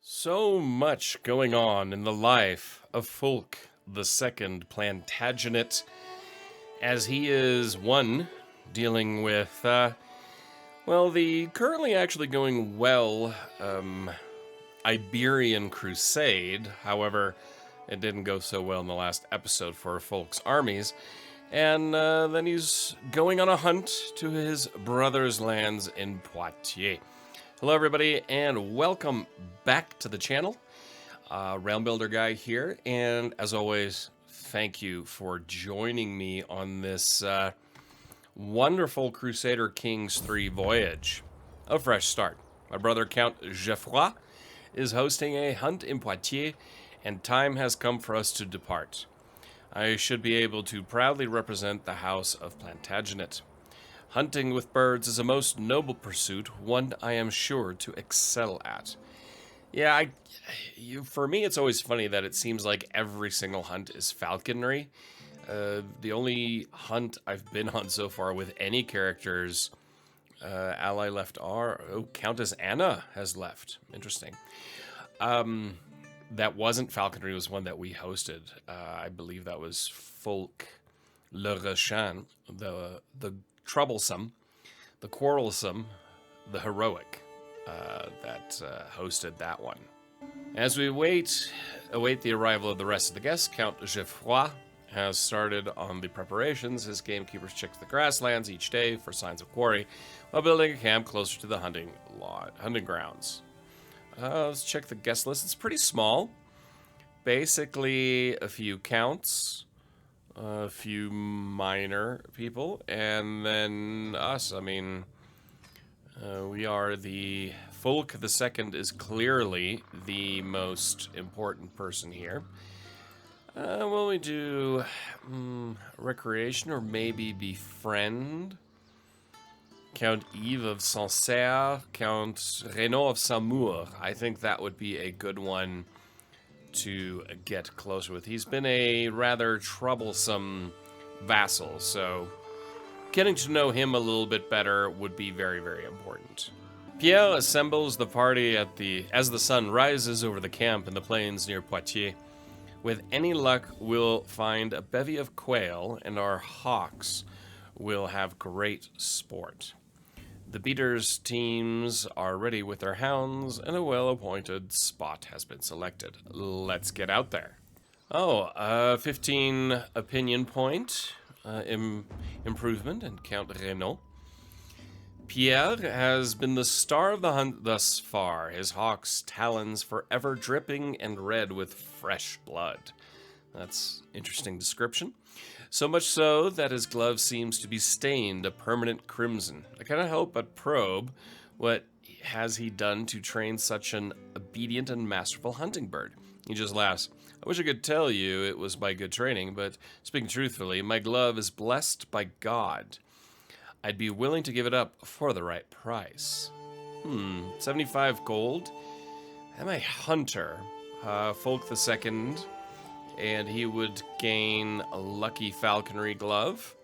So much going on in the life of Fulk II Plantagenet, as he is, one, dealing with, the currently actually going well, Iberian Crusade. However, it didn't go so well in the last episode for Fulk's armies. And then he's going on a hunt to his brother's lands in Poitiers. Hello, everybody, and welcome back to the channel. Realm Builder Guy here, and as always, thank you for joining me on this wonderful Crusader Kings 3 voyage. A fresh start. My brother Count Geoffroy is hosting a hunt in Poitiers, and time has come for us to depart. I should be able to proudly represent the House of Plantagenet. Hunting with birds is a most noble pursuit, one I am sure to excel at. Yeah, for me, it's always funny that it seems like every single hunt is falconry. The only hunt I've been on so far with any characters, ally left are... Oh, Countess Anna has left. Interesting. That wasn't falconry, it was one that we hosted. I believe that was Fulk Le Rechan, the troublesome, the quarrelsome, the heroic that hosted that one. As we await the arrival of the rest of the guests, Count Geoffroy has started on the preparations. His gamekeepers check the grasslands each day for signs of quarry, while building a camp closer to the hunting grounds. Let's check the guest list. It's pretty small. Basically, a few counts, a few minor people, and then us. I mean, we are the... Fulk II is clearly the most important person here. Will we do recreation or maybe befriend? Count Yves of Sancerre, Count Renaud of Saumur. I think that would be a good one to get closer with. He's been a rather troublesome vassal, so getting to know him a little bit better would be very, very important. Pierre assembles the party as the sun rises over the camp in the plains near Poitiers. With any luck, we'll find a bevy of quail, and our hawks will have great sport. The beaters' teams are ready with their hounds, and a well-appointed spot has been selected. Let's get out there. 15 opinion point improvement in Count Renaud. Pierre has been the star of the hunt thus far, his hawk's talons forever dripping and red with fresh blood. That's interesting description. So much so that his glove seems to be stained a permanent crimson. I cannot help but probe, what has he done to train such an obedient and masterful hunting bird? He just laughs. I wish I could tell you it was by good training, but speaking truthfully, my glove is blessed by God. I'd be willing to give it up for the right price. 75 gold? I'm a hunter. Fulk II, and he would gain a lucky falconry glove.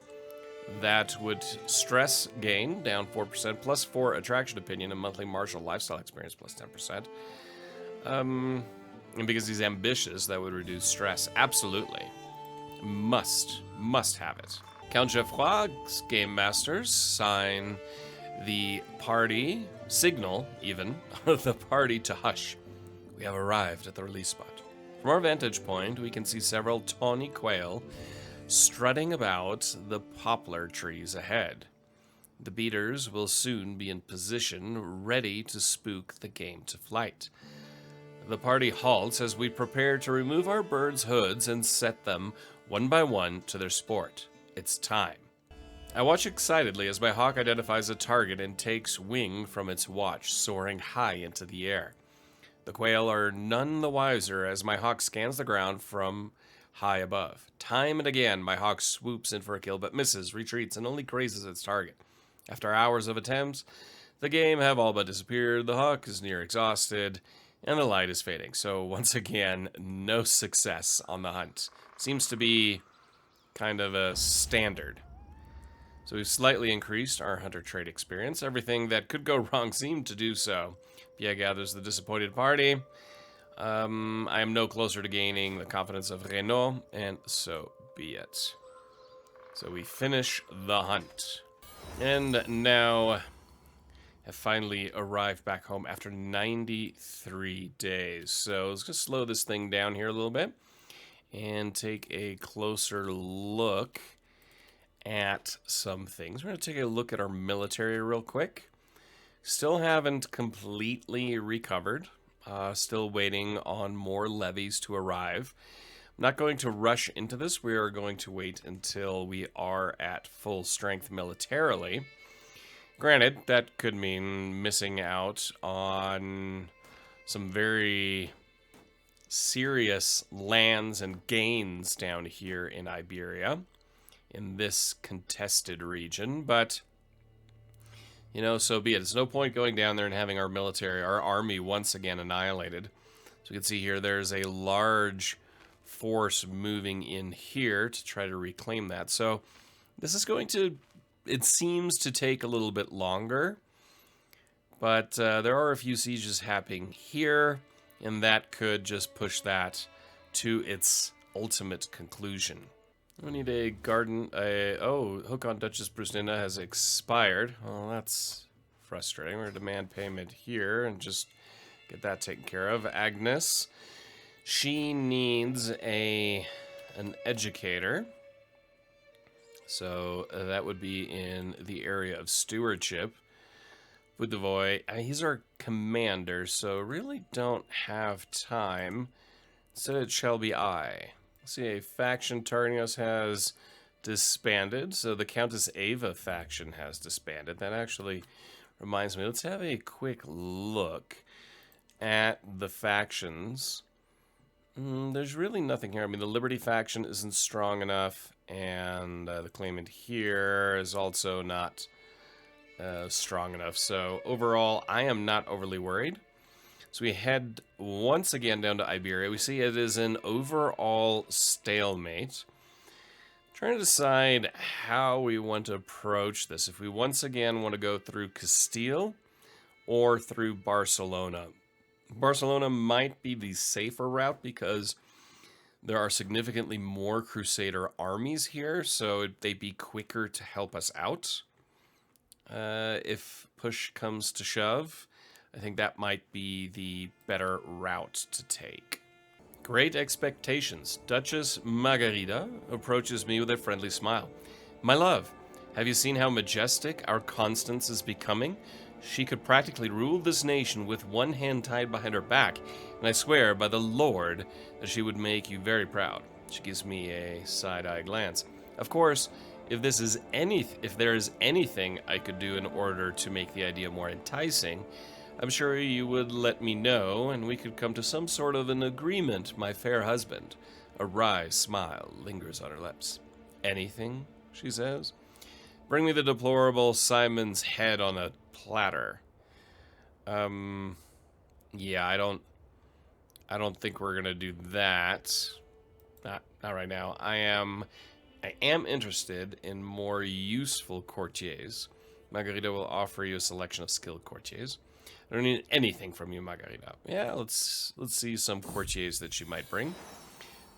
That would stress gain down 4%, plus 4 attraction opinion and monthly martial lifestyle experience plus 10%. And because he's ambitious, that would reduce stress. Absolutely. Must have it. Count Geoffroy's game masters sign the party, signal even, the party to hush. We have arrived at the release spot. From our vantage point, we can see several tawny quail strutting about the poplar trees ahead. The beaters will soon be in position, ready to spook the game to flight. The party halts as we prepare to remove our birds' hoods and set them, one by one, to their sport. It's time. I watch excitedly as my hawk identifies a target and takes wing from its watch, soaring high into the air. The quail are none the wiser as my hawk scans the ground from high above. Time and again, my hawk swoops in for a kill, but misses, retreats, and only grazes its target. After hours of attempts, the game have all but disappeared, the hawk is near exhausted, and the light is fading. So once again, no success on the hunt. Seems to be kind of a standard. So we've slightly increased our hunter trait experience. Everything that could go wrong seemed to do so. Pia gathers the disappointed party. I am no closer to gaining the confidence of Renaud, and so be it. So we finish the hunt. And now have finally arrived back home after 93 days. So let's just slow this thing down here a little bit and take a closer look at some things. We're going to take a look at our military real quick. Still haven't completely recovered. Still waiting on more levies to arrive. I'm not going to rush into this. We are going to wait until we are at full strength militarily. Granted, that could mean missing out on some very serious lands and gains down here in Iberia, in this contested region, but, you know, so be it. It's no point going down there and having our military, our army once again annihilated. So you can see here there's a large force moving in here to try to reclaim that. So this is going to, it seems to take a little bit longer, but there are a few sieges happening here, and that could just push that to its ultimate conclusion. We need a garden. Oh, hook on Duchess Brusnina has expired. Well, that's frustrating. We're going to demand payment here and just get that taken care of. Agnes, she needs an educator. So that would be in the area of stewardship. Budovoy, he's our commander, so really don't have time. Instead, it shall be I. See, a faction targeting us has disbanded, so the Countess Ava faction has disbanded. That actually reminds me, let's have a quick look at the factions. There's really nothing here. I mean, the Liberty faction isn't strong enough, and the claimant here is also not strong enough. So overall, I am not overly worried. So we head once again down to Iberia. We see it is an overall stalemate. Trying to decide how we want to approach this. If we once again want to go through Castile or through Barcelona. Barcelona might be the safer route because there are significantly more Crusader armies here, so they'd be quicker to help us out. If push comes to shove, I think that might be the better route to take. Great expectations. Duchess Margarida approaches me with a friendly smile. My love, have you seen how majestic our Constance is becoming? She could practically rule this nation with one hand tied behind her back, and I swear by the Lord that she would make you very proud. She gives me a side-eye glance. Of course, if there is anything I could do in order to make the idea more enticing, I'm sure you would let me know, and we could come to some sort of an agreement, my fair husband. A wry smile lingers on her lips. Anything, she says. Bring me the deplorable Simon's head on a platter. Yeah, I don't think we're gonna do that. Not right now. I am interested in more useful courtiers. Margarita will offer you a selection of skilled courtiers. I don't need anything from you, Margarita. Yeah, let's see some courtiers that she might bring.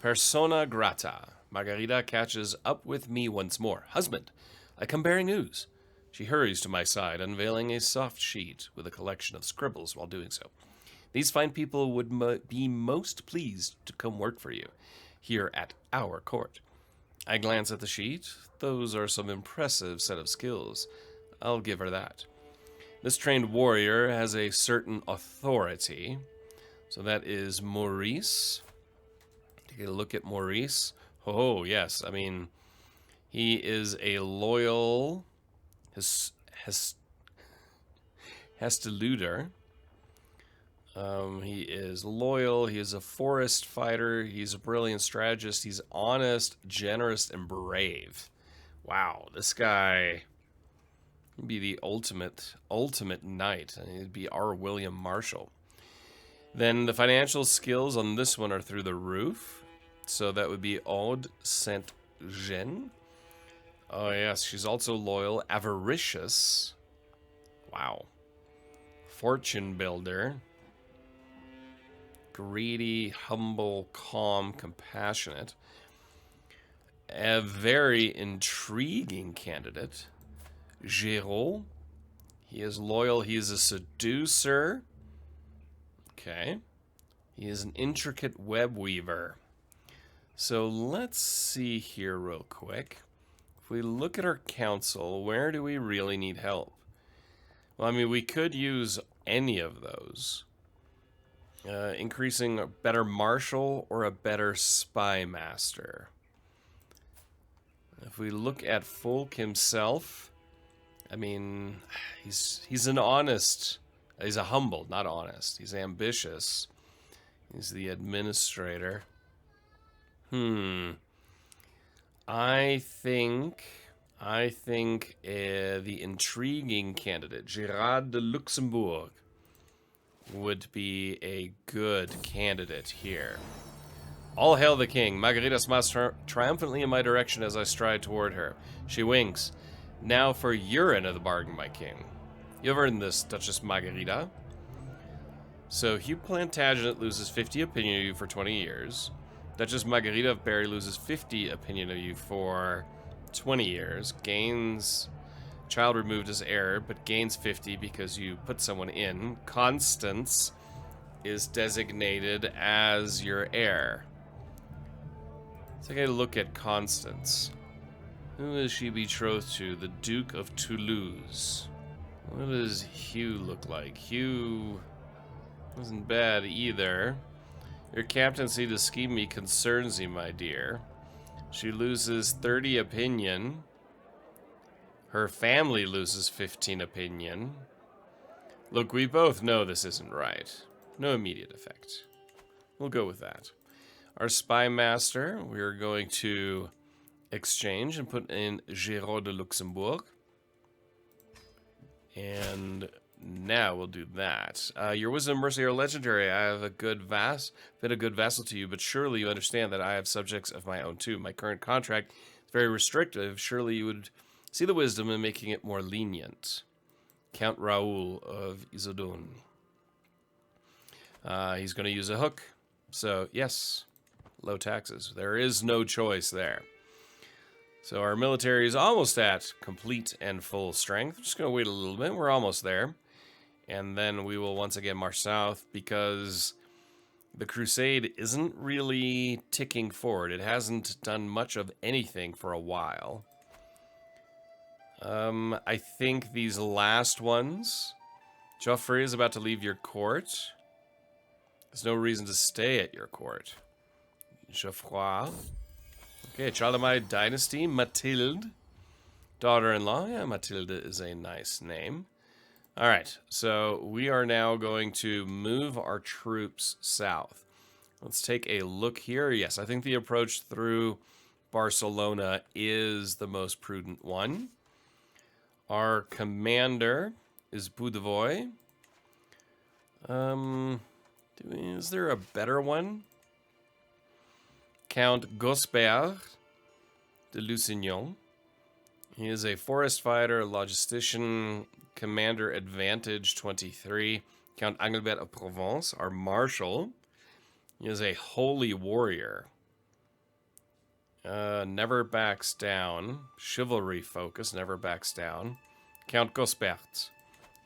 Persona grata. Margarita catches up with me once more. Husband, I come bearing news. She hurries to my side, unveiling a soft sheet with a collection of scribbles while doing so. These fine people would be most pleased to come work for you here at our court. I glance at the sheet. Those are some impressive set of skills. I'll give her that. This trained warrior has a certain authority. So that is Maurice. Take a look at Maurice. Oh, yes. I mean, he is a loyal Hesteluder. He is loyal. He is a forest fighter. He's a brilliant strategist. He's honest, generous, and brave. Wow, this guy would be the ultimate knight. He'd be our William Marshall. Then the financial skills on this one are through the roof. So that would be Aude Saint-Jean. Oh, yes, she's also loyal, avaricious. Wow. fortune builder. Greedy, humble, calm, compassionate. A very intriguing candidate. Géraud. He is loyal. He is a seducer. Okay. He is an intricate web weaver. So let's see here real quick. If we look at our council, where do we really need help? Well, I mean, we could use any of those. Increasing a better marshal or a better spy master. If we look at Folk himself, I mean, he's an honest, he's a humble, not honest. He's ambitious. He's the administrator. I think the intriguing candidate, Gerard de Luxembourg, would be a good candidate here. All hail the king. Margarita smiles triumphantly in my direction as I stride toward her. She winks. Now for your end of the bargain, my king. You've earned this, Duchess Margarita. So Hugh Plantagenet loses 50 opinion of you for 20 years. Duchess Margarita of Berry loses 50 opinion of you for 20 years. Gains child removed as heir, but gains 50 because you put someone in. Constance is designated as your heir. Let's take a look at Constance. Who is she betrothed to? The Duke of Toulouse. What does Hugh look like? Hugh wasn't bad either. Your captaincy to scheme me concerns you, my dear. She loses 30 opinion. Her family loses 15 opinion. Look, we both know this isn't right. No immediate effect. We'll go with that. Our spy master, we are going to exchange and put in Géraud de Luxembourg. And now we'll do that. Your wisdom and mercy are legendary. I have been a good vassal to you, but surely you understand that I have subjects of my own too. My current contract is very restrictive. Surely you would see the wisdom in making it more lenient. Count Raoul of Issoudun. He's going to use a hook. So, yes, low taxes. There is no choice there. So our military is almost at complete and full strength. Just going to wait a little bit. We're almost there. And then we will once again march south because the Crusade isn't really ticking forward. It hasn't done much of anything for a while. I think these last ones... Joffrey is about to leave your court. There's no reason to stay at your court. Geoffroy. Okay, child of my dynasty, Mathilde. Daughter-in-law. Yeah, Mathilde is a nice name. Alright, so we are now going to move our troops south. Let's take a look here. Yes, I think the approach through Barcelona is the most prudent one. Our commander is Boudevoy. Is there a better one? Count Gospert de Lusignan. He is a forest fighter, logistician, commander advantage 23. Count Angevin of Provence, our marshal. He is a holy warrior. Never backs down. Chivalry focus, never backs down. Count Gospert.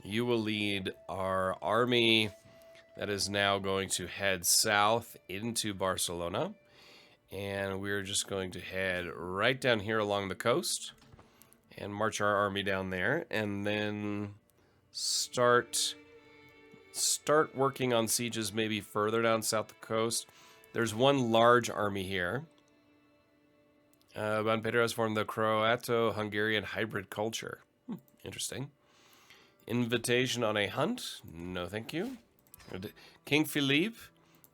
You will lead our army that is now going to head south into Barcelona. And we're just going to head right down here along the coast and march our army down there, and then start working on sieges maybe further down south the coast. There's one large army here. Ban Pedro has formed the Croato-Hungarian hybrid culture. Interesting. Invitation on a hunt? No, thank you. King Philippe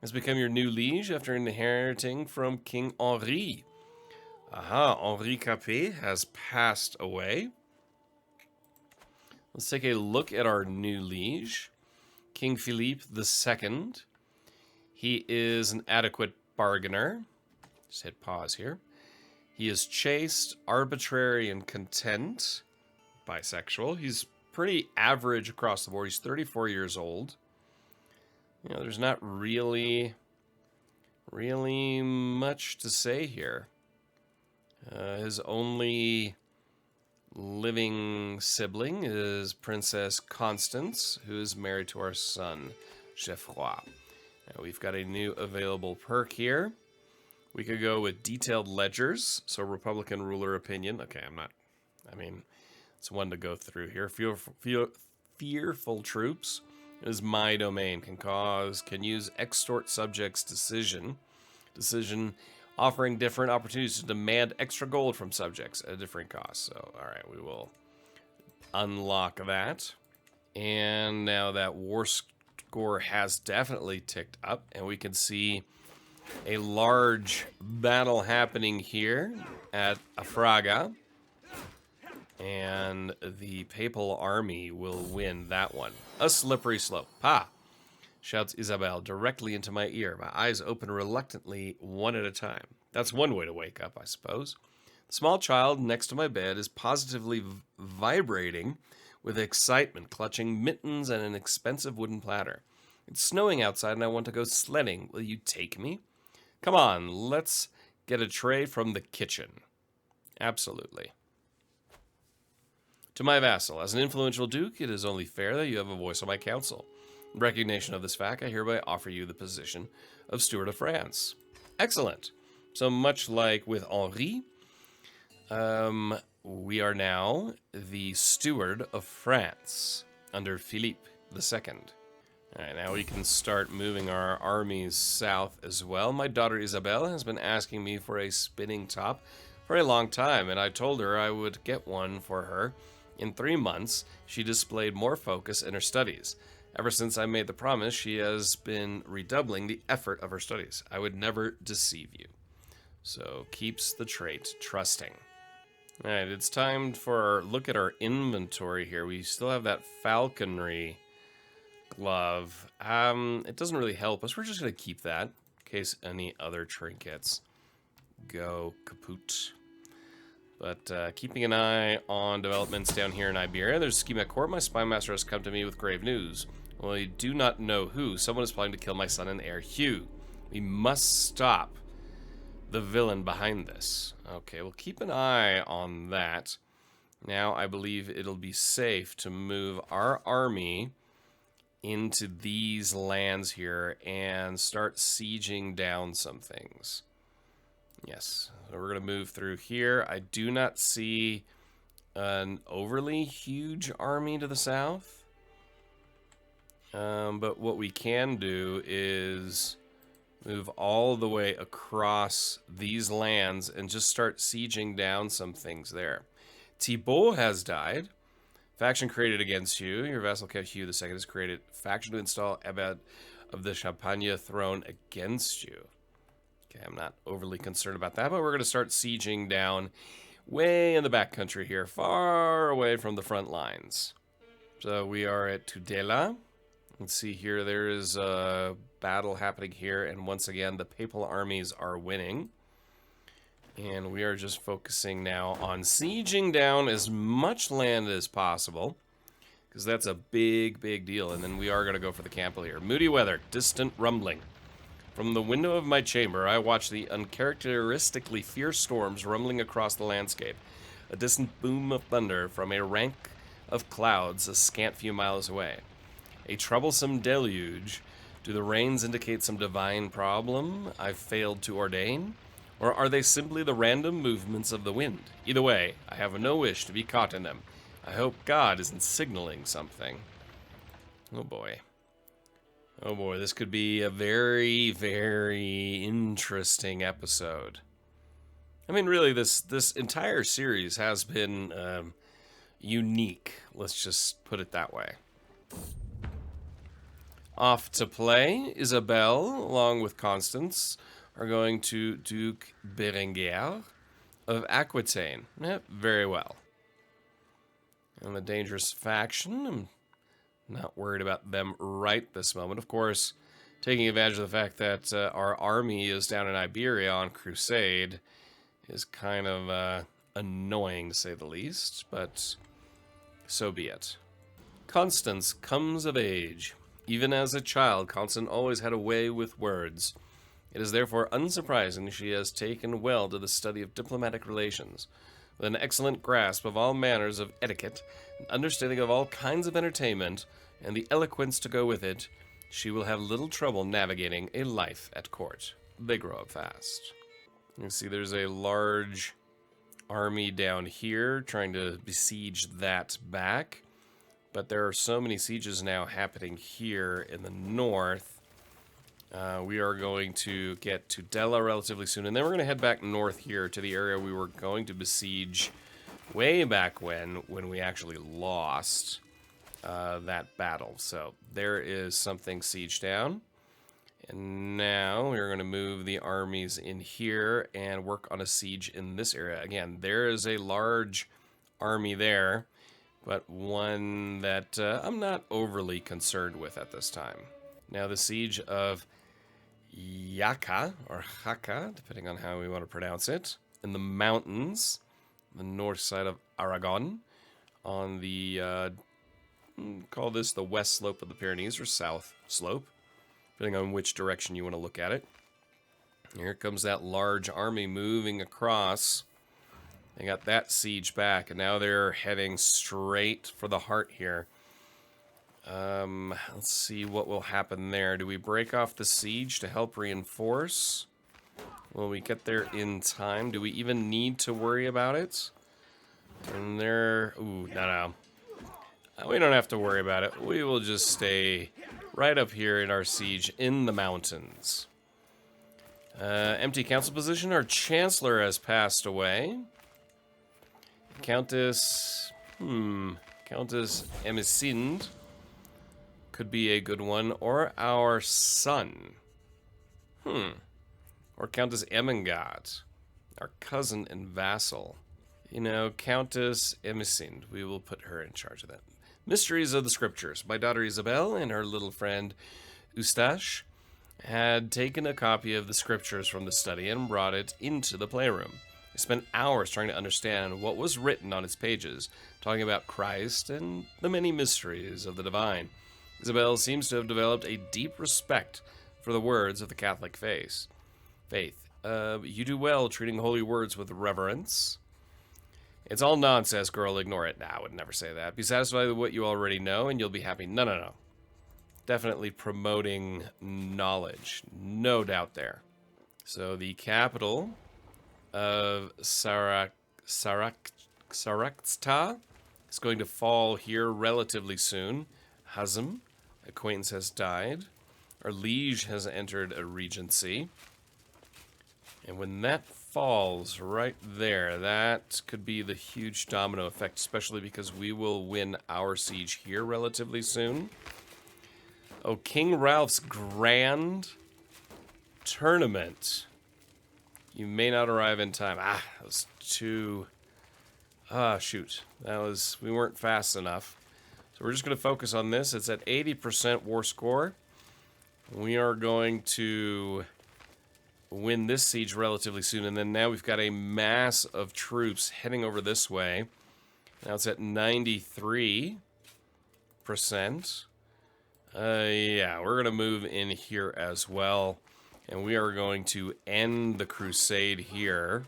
has become your new liege after inheriting from King Henri. Aha, Henri Capet has passed away. Let's take a look at our new liege, King Philippe II. He is an adequate bargainer. Just hit pause here. He is chaste, arbitrary, and content. Bisexual. He's pretty average across the board. He's 34 years old. You know, there's not really much to say here. His only living sibling is Princess Constance, who is married to our son, Geoffroy. Now, we've got a new available perk here. We could go with detailed ledgers, so Republican ruler opinion. Okay, it's one to go through here. Fearful troops is my domain. Can use extort subjects decision offering different opportunities to demand extra gold from subjects at a different cost. So, all right, we will unlock that. And now that war score has definitely ticked up, and we can see a large battle happening here at Afraga. And the papal army will win that one. A slippery slope. Ha! Shouts Isabel directly into my ear. My eyes open reluctantly, one at a time. That's one way to wake up, I suppose. The small child next to my bed is positively vibrating with excitement, clutching mittens and an expensive wooden platter. It's snowing outside and I want to go sledding. Will you take me? Come on, let's get a tray from the kitchen. Absolutely. To my vassal, as an influential duke, it is only fair that you have a voice on my council. In recognition of this fact, I hereby offer you the position of Steward of France. Excellent. So much like with Henri, we are now the Steward of France under Philippe II. All right, now we can start moving our armies south as well. My daughter Isabelle has been asking me for a spinning top for a long time, and I told her I would get one for her. In 3 months, she displayed more focus in her studies. Ever since I made the promise, she has been redoubling the effort of her studies. I would never deceive you. So, keeps the trait trusting. All right, it's time for a look at our inventory here. We still have that falconry glove. It doesn't really help us. We're just going to keep that in case any other trinkets go kaput. But keeping an eye on developments down here in Iberia, there's a scheme at court. My spy master has come to me with grave news. Well, I do not know who. Someone is planning to kill my son and heir, Hugh. We must stop the villain behind this. Okay, we'll keep an eye on that. Now I believe it'll be safe to move our army into these lands here and start sieging down some things. Yes, so we're going to move through here. I do not see an overly huge army to the south. But what we can do is move all the way across these lands and just start sieging down some things there. Thibault has died. Faction created against you. Your vassal Count Hugh II has created faction to install Abbot of the Champagne throne against you. Okay, I'm not overly concerned about that, but we're going to start sieging down way in the back country here, far away from the front lines. So we are at Tudela. Let's see here, there is a battle happening here, and once again, the papal armies are winning. And we are just focusing now on sieging down as much land as possible, because that's a big, big deal. And then we are going to go for the campo here. Moody weather, distant rumbling. From the window of my chamber, I watch the uncharacteristically fierce storms rumbling across the landscape. A distant boom of thunder from a rank of clouds a scant few miles away. A troublesome deluge. Do the rains indicate some divine problem I've failed to ordain? Or are they simply the random movements of the wind? Either way, I have no wish to be caught in them. I hope God isn't signaling something. Oh boy. Oh boy, this could be a very, very interesting episode. I mean, really, this entire series has been unique. Let's just put it that way. Off to play, Isabelle, along with Constance, are going to Duke Berenguer of Aquitaine. Very well. And the dangerous faction, I'm not worried about them right this moment. Of course, taking advantage of the fact that our army is down in Iberia on Crusade is kind of annoying, to say the least, but so be it. Constance comes of age. Even as a child, Constance always had a way with words. It is therefore unsurprising she has taken well to the study of diplomatic relations. With an excellent grasp of all manners of etiquette, an understanding of all kinds of entertainment, and the eloquence to go with it, she will have little trouble navigating a life at court. They grow up fast. You see there's a large army down here trying to besiege that back. But there are so many sieges now happening here in the north. We are going to get to Dela relatively soon, and then we're going to head back north here to the area we were going to besiege way back when we actually lost that battle. So there is something siege down. And now we're going to move the armies in here and work on a siege in this area. Again, there is a large army there, but one that I'm not overly concerned with at this time. Now the siege of Jaca, or Jaca, depending on how we want to pronounce it, in the mountains, the north side of Aragon, on the, call this the west slope of the Pyrenees, or south slope, depending on which direction you want to look at it. Here comes that large army moving across. They got that siege back, and now they're heading straight for the heart here. Let's see what will happen there. Do we break off the siege to help reinforce? Will we get there in time? Do we even need to worry about it? And there... Ooh, no. We don't have to worry about it. We will just stay right up here in our siege in the mountains. Empty council position. Our chancellor has passed away. Countess Emisind could be a good one, or our son. Or Countess Emengard, our cousin and vassal. You know, Countess Emisind, we will put her in charge of that. Mysteries of the Scriptures. My daughter Isabel and her little friend Eustache had taken a copy of the Scriptures from the study and brought it into the playroom. They spent hours trying to understand what was written on its pages, talking about Christ and the many mysteries of the divine. Isabel seems to have developed a deep respect for the words of the Catholic faith. You do well treating holy words with reverence. It's all nonsense, girl. Ignore it. Nah, I would never say that. Be satisfied with what you already know, and you'll be happy. No. Definitely promoting knowledge. No doubt there. So the capital of Saraksta is going to fall here relatively soon. Hazm, acquaintance, has died. Our liege has entered a regency. And when that falls right there, that could be the huge domino effect, especially because we will win our siege here relatively soon. Oh, King Ralph's Grand Tournament. You may not arrive in time. That was too... shoot. We weren't fast enough. So we're just going to focus on this. It's at 80% war score. We are going to win this siege relatively soon, and then now we've got a mass of troops heading over this way. Now it's at 93%. Yeah, we're going to move in here as well, and we are going to end the crusade here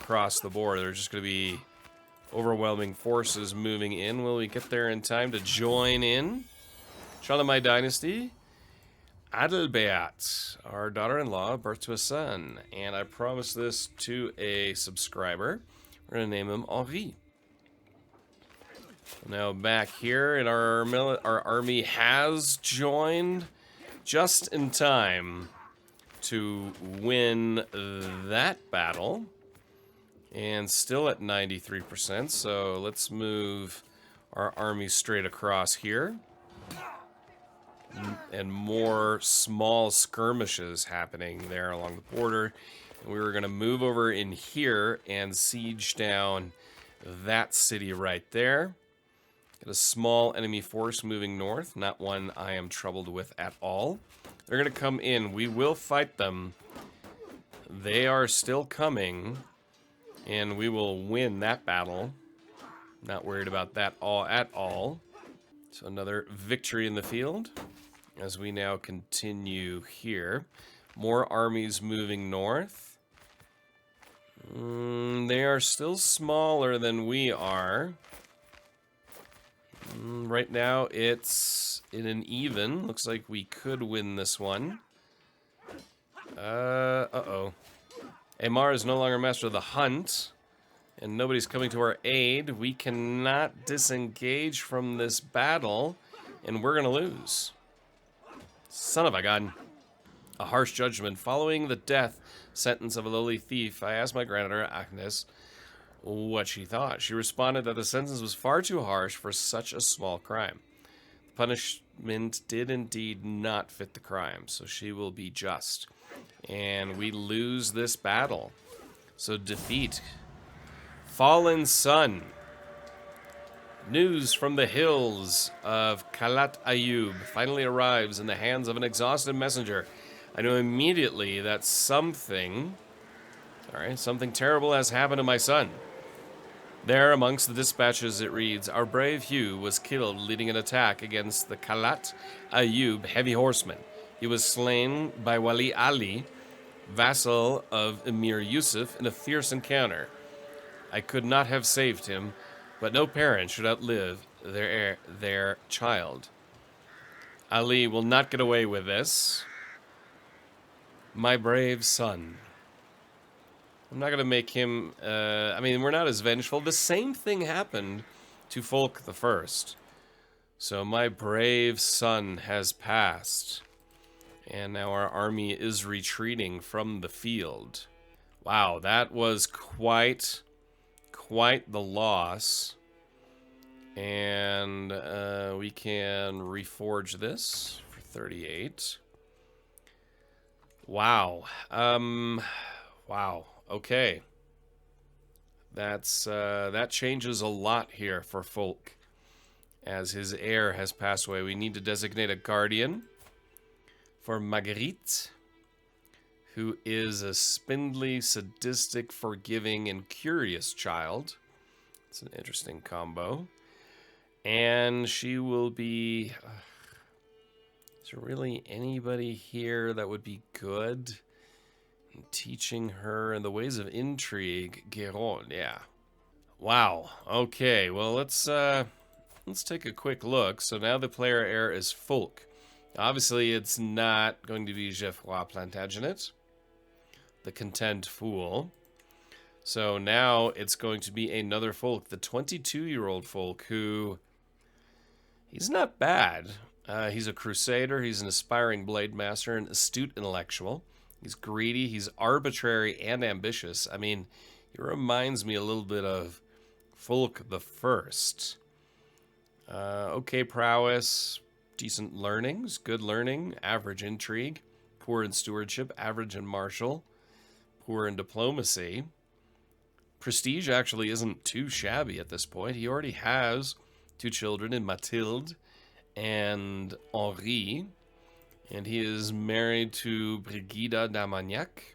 across the board. There's just going to be overwhelming forces moving in. Will we get there in time to join in? Charlemagne dynasty. Adelbert, our daughter-in-law, birth to a son, and I promised this to a subscriber. We're going to name him Henri. Now back here, and our army has joined just in time to win that battle, and still at 93%. So let's move our army straight across here. And more small skirmishes happening there along the border. And we were going to move over in here and siege down that city right there. Got a small enemy force moving north, not one I am troubled with at all. They're going to come in. We will fight them. They are still coming, and we will win that battle. Not worried about that at all. So another victory in the field as we now continue here. More armies moving north. They are still smaller than we are. Right now it's in an even. Looks like we could win this one. Uh-oh. Aymar is no longer master of the hunt, and nobody's coming to our aid. We cannot disengage from this battle, and we're gonna lose. Son of a gun. A harsh judgment. Following the death sentence of a lowly thief, I asked my granddaughter, Agnes, what she thought. She responded that the sentence was far too harsh for such a small crime. The punishment did indeed not fit the crime, so she will be just. And we lose this battle. So defeat. Fallen Sun. News from the hills of Kalat Ayub finally arrives in the hands of an exhausted messenger. I know immediately that something terrible has happened to my son. There, amongst the dispatches, it reads, our brave Hugh was killed leading an attack against the Kalat Ayub heavy horsemen. He was slain by Wali Ali, vassal of Emir Yusuf, in a fierce encounter. I could not have saved him, but no parent should outlive their child. Ali will not get away with this. My brave son. I'm not going to make him... I mean, we're not as vengeful. The same thing happened to Folk the First. So my brave son has passed. And now our army is retreating from the field. Wow, that was quite the loss. And we can reforge this for 38. Wow. Wow. Okay. That changes a lot here for Folk, as his heir has passed away. We need to designate a guardian for Marguerite, who is a spindly, sadistic, forgiving, and curious child. It's an interesting combo. And she will be... is there really anybody here that would be good? Teaching her in the ways of intrigue. Guéron, yeah. Wow. Okay, well, let's take a quick look. So now the player heir is Folk. Obviously, it's not going to be Geoffroy Plantagenet, the content fool. So now it's going to be another Folk, the 22-year-old Folk, who... he's not bad. He's a crusader, he's an aspiring blade master, an astute intellectual. He's greedy, he's arbitrary and ambitious. I mean, he reminds me a little bit of Folk the First. Okay prowess, decent learnings, good learning, average intrigue, poor in stewardship, average in martial, poor in diplomacy. Prestige actually isn't too shabby at this point. He already has 2 children in Mathilde and Henri. And he is married to Brigida d'Armagnac.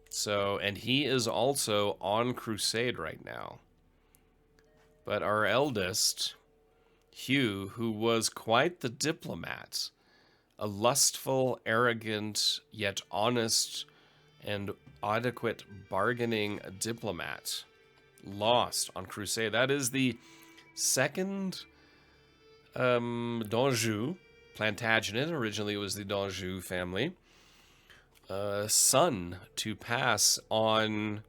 So, and he is also on Crusade right now. But our eldest, Hugh, who was quite the diplomat, a lustful, arrogant, yet honest and adequate bargaining diplomat, lost on Crusade. That is the second d'Anjou. Plantagenet, originally it was the d'Anjou family, son to pass on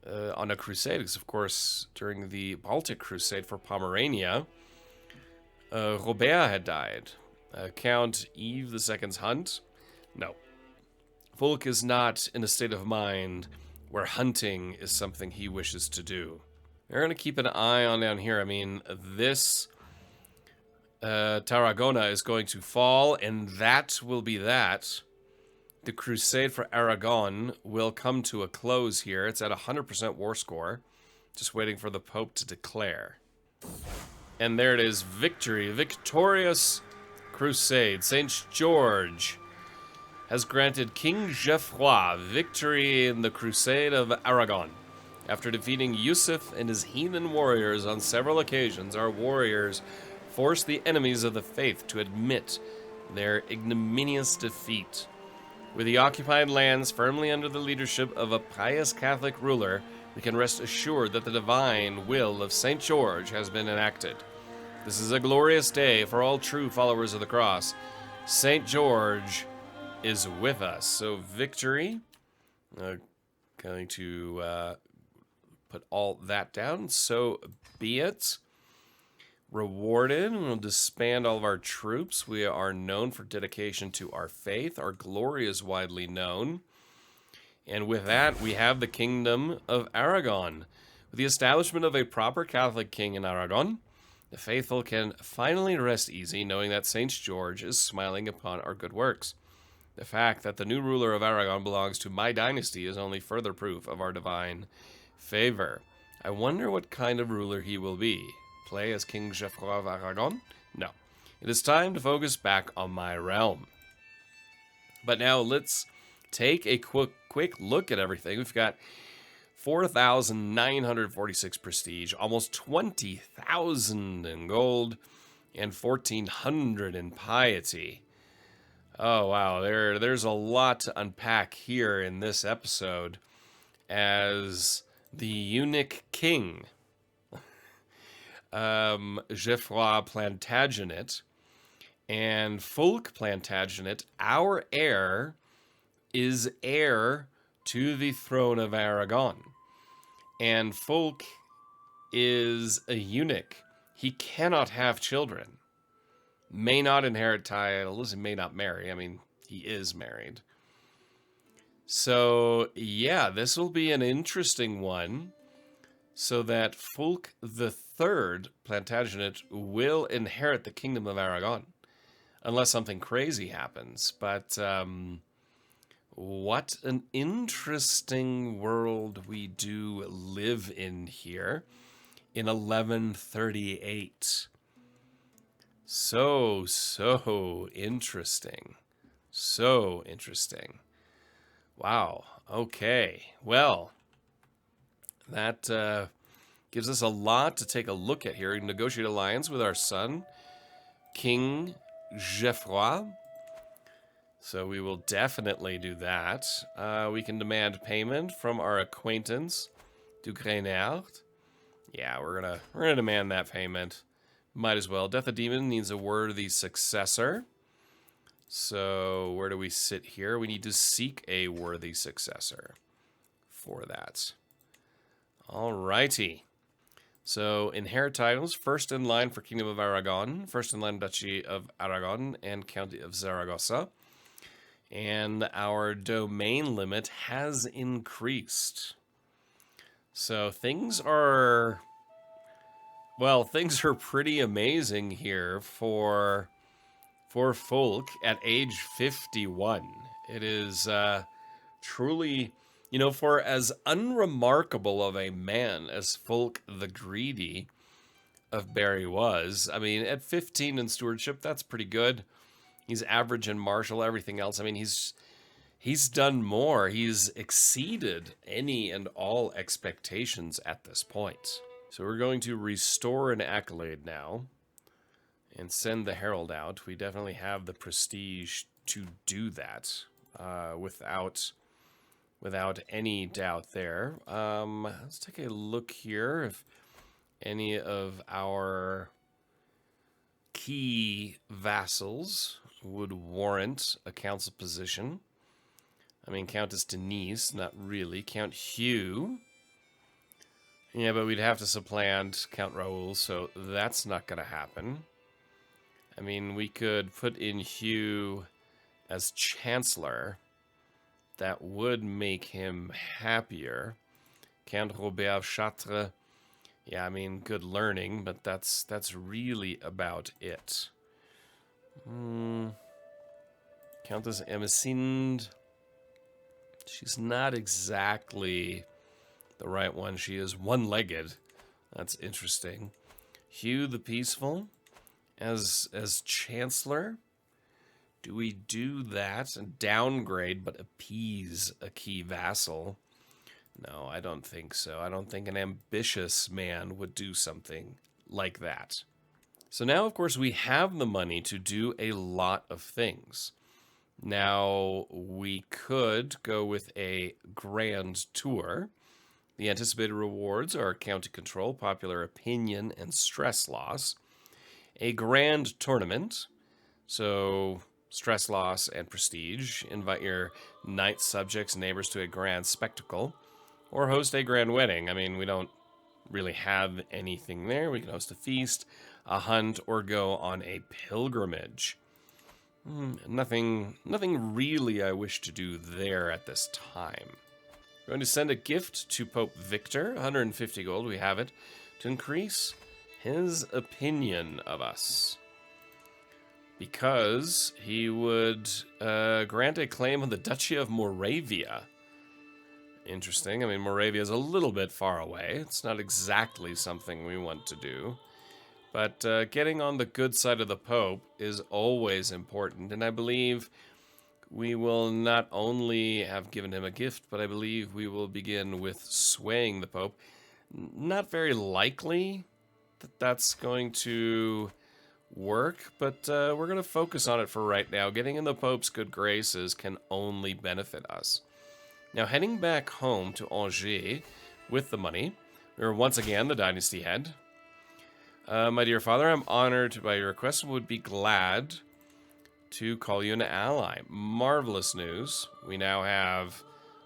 a crusade. Because, of course, during the Baltic Crusade for Pomerania, Robert had died. Count Yves II's hunt? No. Folk is not in a state of mind where hunting is something he wishes to do. We're going to keep an eye on down here. I mean, this... Tarragona is going to fall, and that will be that. The Crusade for Aragon will come to a close here. It's at 100% war score. Just waiting for the Pope to declare. And there it is. Victory. Victorious Crusade. St. George has granted King Geoffroy victory in the Crusade of Aragon. After defeating Yusuf and his heathen warriors on several occasions, our warriors forced the enemies of the faith to admit their ignominious defeat. With the occupied lands firmly under the leadership of a pious Catholic ruler, we can rest assured that the divine will of St. George has been enacted. This is a glorious day for all true followers of the cross. St. George is with us. So victory. Going to put all that down. So be it. Rewarded. We'll disband all of our troops. We are known for dedication to our faith. Our glory is widely known. And with that, we have the Kingdom of Aragon. With the establishment of a proper Catholic king in Aragon, the faithful can finally rest easy knowing that St. George is smiling upon our good works. The fact that the new ruler of Aragon belongs to my dynasty is only further proof of our divine favor. I wonder what kind of ruler he will be. Play as King Geoffroy of Aragon? No. It is time to focus back on my realm. But now let's take a quick look at everything. We've got 4,946 prestige, almost 20,000 in gold, and 1,400 in piety. Oh, wow. There's a lot to unpack here in this episode as the eunuch king, Geoffroy Plantagenet, and Fulk Plantagenet, our heir, is heir to the throne of Aragon. And Fulk is a eunuch. He cannot have children. May not inherit titles, and may not marry. I mean, he is married. So, yeah, this will be an interesting one. So that Fulk the Third Plantagenet will inherit the Kingdom of Aragon. Unless something crazy happens. But, what an interesting world we do live in here in 1138. So interesting. So interesting. Wow. Okay. Well, that gives us a lot to take a look at here. We negotiate alliance with our son, King Geoffroy. So we will definitely do that. We can demand payment from our acquaintance, Du Grenard. Yeah, we're gonna demand that payment. Might as well. Death of Demon needs a worthy successor. So where do we sit here? We need to seek a worthy successor for that. Alrighty. So inherit titles. First in line for Kingdom of Aragon. First in line Duchy of Aragon and County of Zaragoza. And our domain limit has increased. So things are... well, things are pretty amazing here for Fulk at age 51. It is truly, you know, for as unremarkable of a man as Fulk the Greedy of Barry was, I mean, at 15 in stewardship, that's pretty good. He's average in martial, everything else. I mean, he's done more. He's exceeded any and all expectations at this point. So we're going to restore an accolade now and send the herald out. We definitely have the prestige to do that without any doubt there. Let's take a look here if any of our key vassals would warrant a council position. I mean, Countess Denise, not really. Count Hugh. Yeah, but we'd have to supplant Count Raoul, so that's not going to happen. I mean, we could put in Hugh as Chancellor. That would make him happier. Count Robert of Chartres. Yeah, I mean, good learning, but that's really about it. Countess Emisinde. She's not exactly the right one. She is one-legged. That's interesting. Hugh the Peaceful as Chancellor. Do we do that and downgrade but appease a key vassal? No, I don't think so. I don't think an ambitious man would do something like that. So now, of course, we have the money to do a lot of things. Now, we could go with a grand tour. The anticipated rewards are county control, popular opinion, and stress loss. A grand tournament, so stress loss and prestige. Invite your knights, subjects, neighbors to a grand spectacle. Or host a grand wedding. I mean, we don't really have anything there. We can host a feast, a hunt, or go on a pilgrimage. Nothing really I wish to do there at this time. We're going to send a gift to Pope Victor, 150 gold, we have it, to increase his opinion of us. Because he would grant a claim on the Duchy of Moravia. Interesting. I mean, Moravia is a little bit far away. It's not exactly something we want to do. But getting on the good side of the Pope is always important. And I believe we will not only have given him a gift, but I believe we will begin with swaying the Pope. Not very likely that that's going to work, but we're going to focus on it for right now. Getting in the Pope's good graces can only benefit us. Now, heading back home to Angers with the money, we are once again the dynasty head. My dear father, I'm honored by your request and would be glad to call you an ally. Marvelous news. We now have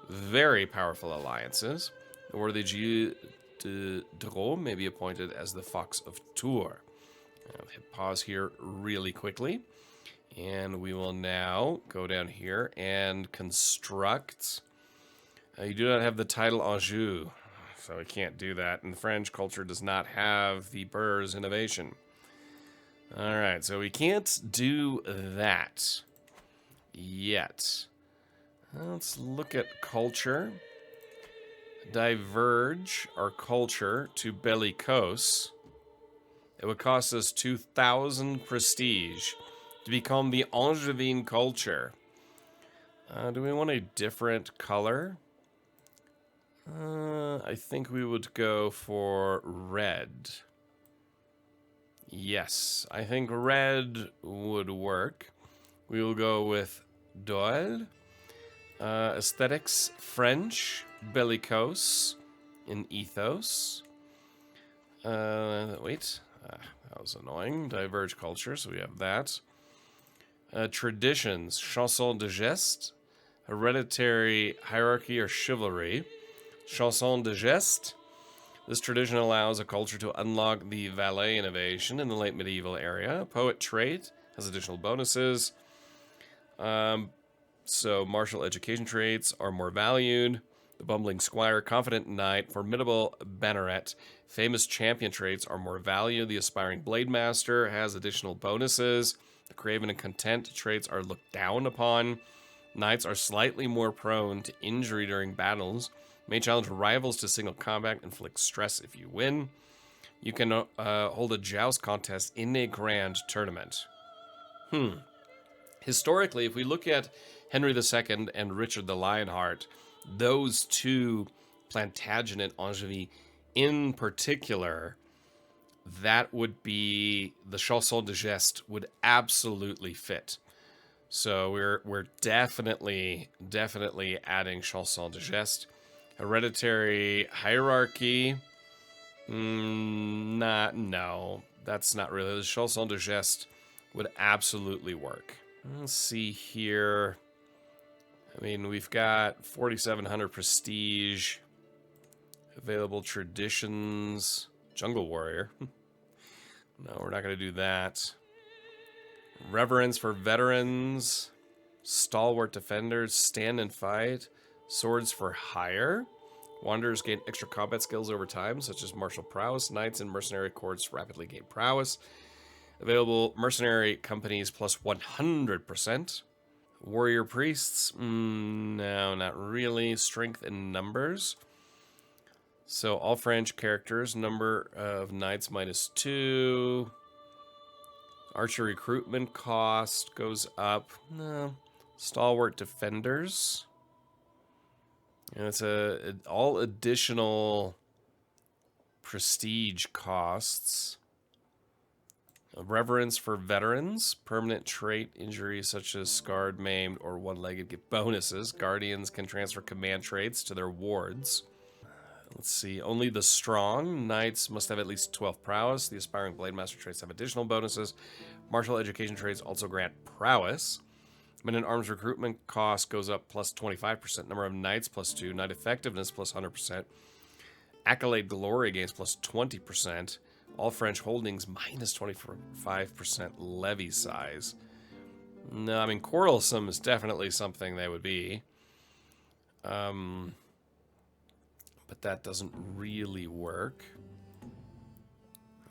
very powerful alliances. The worthy Gilles de Dreux may be appointed as the Fox of Tours. I'll hit pause here really quickly. And we will now go down here and construct. You do not have the title Anjou, so we can't do that. And French culture does not have the Burr's innovation. All right, so we can't do that yet. Let's look at culture. Diverge our culture to bellicose. It would cost us 2,000 prestige to become the Angevin culture. Do we want a different color? I think we would go for red. Yes, I think red would work. We will go with Doyle. Aesthetics, French, bellicose, in ethos. Wait, that was annoying. Diverge culture, so we have that. Traditions, chanson de geste, hereditary hierarchy or chivalry. Chanson de geste. This tradition allows a culture to unlock the valet innovation in the late medieval area. Poet trait has additional bonuses. So martial education traits are more valued. The bumbling squire, confident knight, formidable banneret, famous champion traits are more valued. The aspiring blade master has additional bonuses. The craven and content traits are looked down upon. Knights are slightly more prone to injury during battles. May challenge rivals to single combat, inflict stress if you win. You can hold a joust contest in a grand tournament. Historically, if we look at Henry II and Richard the Lionheart, those two Plantagenet Angevins in particular, that would be the chanson de geste would absolutely fit. So we're definitely adding chanson de geste. Hereditary hierarchy. No, that's not really. The chanson de geste would absolutely work. Let's see here. I mean, we've got 4,700 prestige. Available traditions. Jungle warrior. No, we're not going to do that. Reverence for veterans. Stalwart defenders. Stand and fight. Swords for hire. Wanderers gain extra combat skills over time, such as martial prowess. Knights and mercenary corps rapidly gain prowess. Available mercenary companies plus 100%. Warrior priests? No, not really. Strength in numbers. So all French characters. Number of knights -2. Archer recruitment cost goes up. No. Stalwart defenders. And it's all additional prestige costs. Reverence for veterans. Permanent trait injuries such as scarred, maimed, or one-legged get bonuses. Guardians can transfer command traits to their wards. Let's see. Only the strong. Knights must have at least 12 prowess. The aspiring blade master traits have additional bonuses. Martial education traits also grant prowess. Men in arms recruitment cost goes up plus 25%. Number of knights plus 2. Knight effectiveness plus 100%. Accolade glory gains plus 20%. All French holdings minus 25% levy size. No, I mean, quarrelsome is definitely something they would be. But that doesn't really work.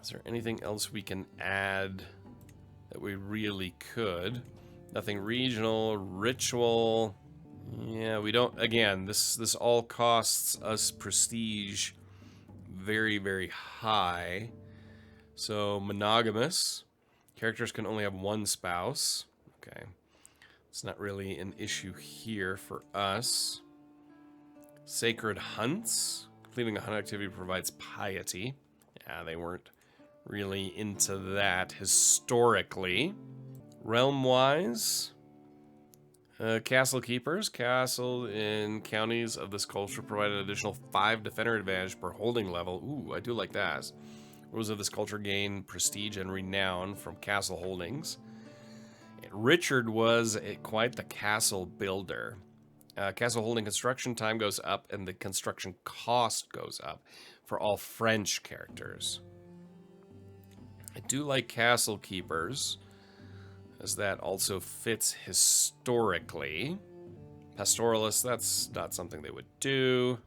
Is there anything else we can add that we really could? Nothing regional, ritual. Yeah, we don't. Again, this all costs us prestige very, very high. So monogamous. Characters can only have one spouse. Okay. It's not really an issue here for us. Sacred hunts. Completing a hunt activity provides piety. Yeah, they weren't really into that historically. Realm-wise, castle keepers. Castle in counties of this culture provide an additional 5 defender advantage per holding level. Ooh, I do like that. Rulers of this culture gain prestige and renown from castle holdings. And Richard was quite the castle builder. Castle holding construction time goes up and the construction cost goes up for all French characters. I do like castle keepers, as that also fits historically. Pastoralists, that's not something they would do.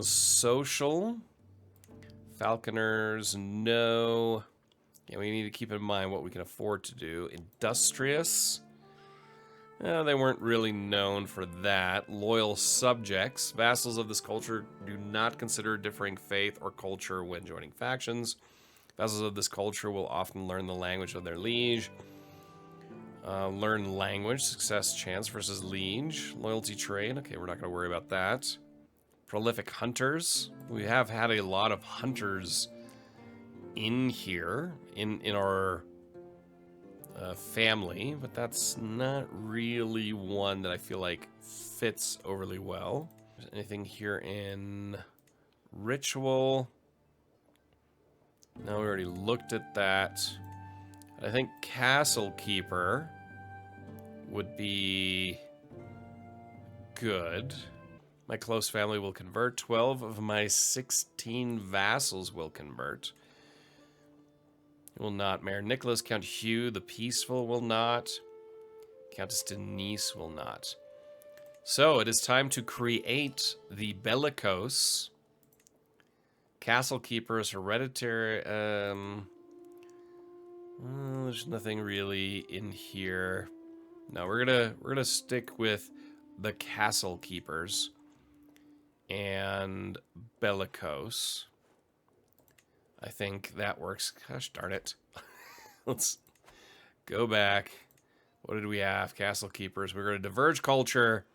Social. Falconers, no. Yeah, we need to keep in mind what we can afford to do. Industrious. They weren't really known for that. Loyal subjects. Vassals of this culture do not consider differing faith or culture when joining factions. Vassals of this culture will often learn the language of their liege. Learn language, success chance versus liege. Loyalty trade. Okay, we're not going to worry about that. Prolific hunters. We have had a lot of hunters in here, in our family, but that's not really one that I feel like fits overly well. Is there anything here in ritual? No, we already looked at that. I think Castle Keeper would be good. My close family will convert. 12 of my 16 vassals will convert. Will not. Mayor Nicholas, Count Hugh the Peaceful will not. Countess Denise will not. So it is time to create the Bellicose. Castle Keepers, Hereditary. There's nothing really in here. No, we're gonna stick with the Castle Keepers and Bellicose. I think that works. Gosh darn it. Let's go back. What did we have? Castle Keepers. We're going to diverge culture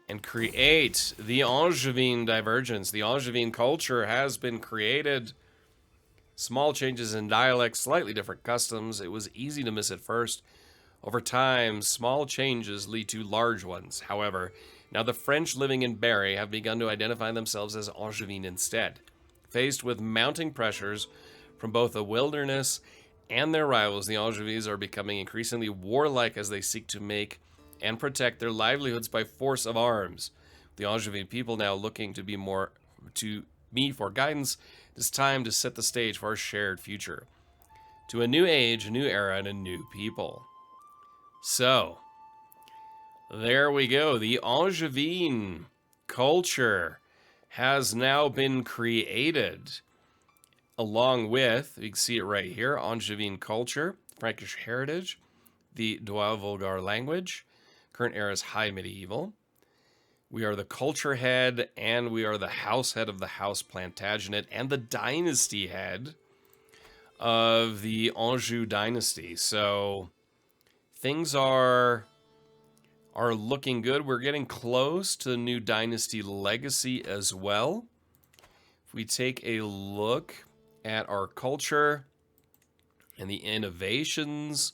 and create the Angevin divergence. The Angevin culture has been created. Small changes in dialect, slightly different customs. It was easy to miss at first. Over time, small changes lead to large ones. However, now the French living in Berry have begun to identify themselves as Angevin instead. Faced with mounting pressures from both the wilderness and their rivals, the Angevins are becoming increasingly warlike as they seek to make and protect their livelihoods by force of arms. The Angevin people now looking to me for guidance. It is time to set the stage for our shared future. To a new age, a new era, and a new people. So, there we go. The Angevin culture has now been created, along with, you can see it right here, Angevin culture, Frankish heritage, the Dual Vulgar language, current era is High Medieval. We are the culture head, and we are the house head of the House Plantagenet, and the dynasty head of the Anjou dynasty. So things are are looking good. We're getting close to the new dynasty legacy as well. If we take a look at our culture and the innovations,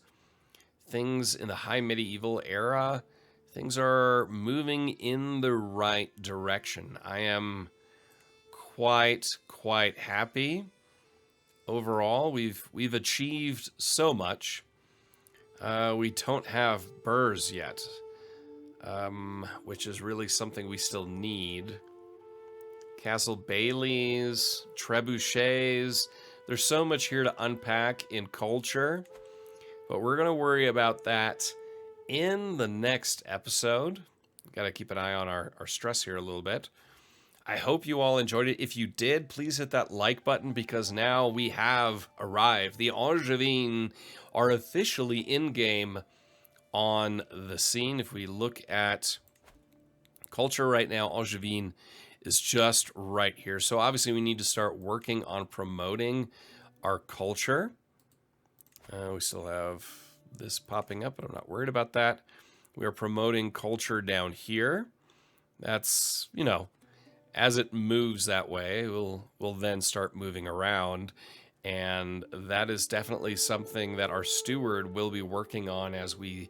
things in the high medieval era, things are moving in the right direction. I am quite happy. Overall, we've achieved so much. We don't have burrs yet, which is really something we still need. Castle Baileys, trebuchets. There's so much here to unpack in culture, but we're going to worry about that in the next episode. Got to keep an eye on our stress here a little bit. I hope you all enjoyed it. If you did, please hit that like button, because now we have arrived. The Angevins are officially in-game on the scene. If we look at culture right now, Angevin is just right here. So obviously we need to start working on promoting our culture. We still have this popping up, but I'm not worried about that. We are promoting culture down here. That's, you know, as it moves that way, we'll then start moving around. And that is definitely something that our steward will be working on as we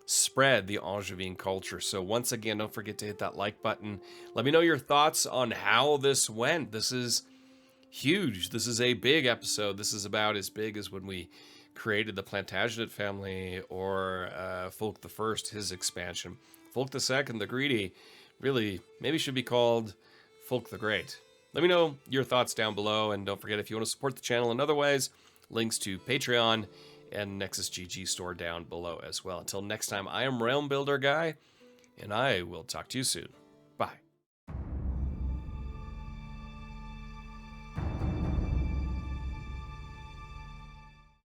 spread the Angevin culture. So once again, don't forget to hit that like button. Let me know your thoughts on how this went. This is huge. This is a big episode. This is about as big as when we created the Plantagenet family, or Fulk the First, his expansion. Fulk the Second, the Greedy, really maybe should be called Fulk the Great. Let me know your thoughts down below, and don't forget, if you want to support the channel in other ways, links to Patreon and Nexus GG store down below as well. Until next time, I am Realm Builder Guy, and I will talk to you soon.